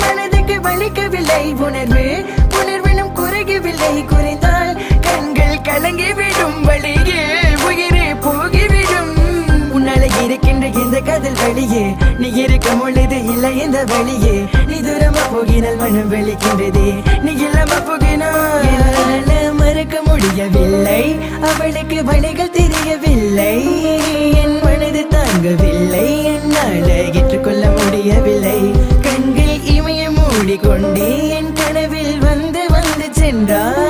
மனதுக்கு வலிக்கவில்லை உணர்வு உணர்வினும் குறையவில்லை குறைந்தால் கண்கள் கலங்கிவிடும் வழியே உயிரே போகிவிடும் உன்னால இருக்கின்ற இந்த காதல் வழியே நீ இருக்கும் பொழுது இல்லை இந்த வழியே நீ தூரமா போகினால் மனம் வெளிக்கின்றதே நீ இல்லாம போகினால் மறக்க முடியவில்லை அவளுக்கு வழிகள் தெரியவில்லை என் மனது தாங்கவில்லை என்னால் ஏற்றுக்கொள்ள முடியவில்லை கண்கள் இமய மூடிக்கொண்டே என் கனவில் வந்து வந்து சென்றார்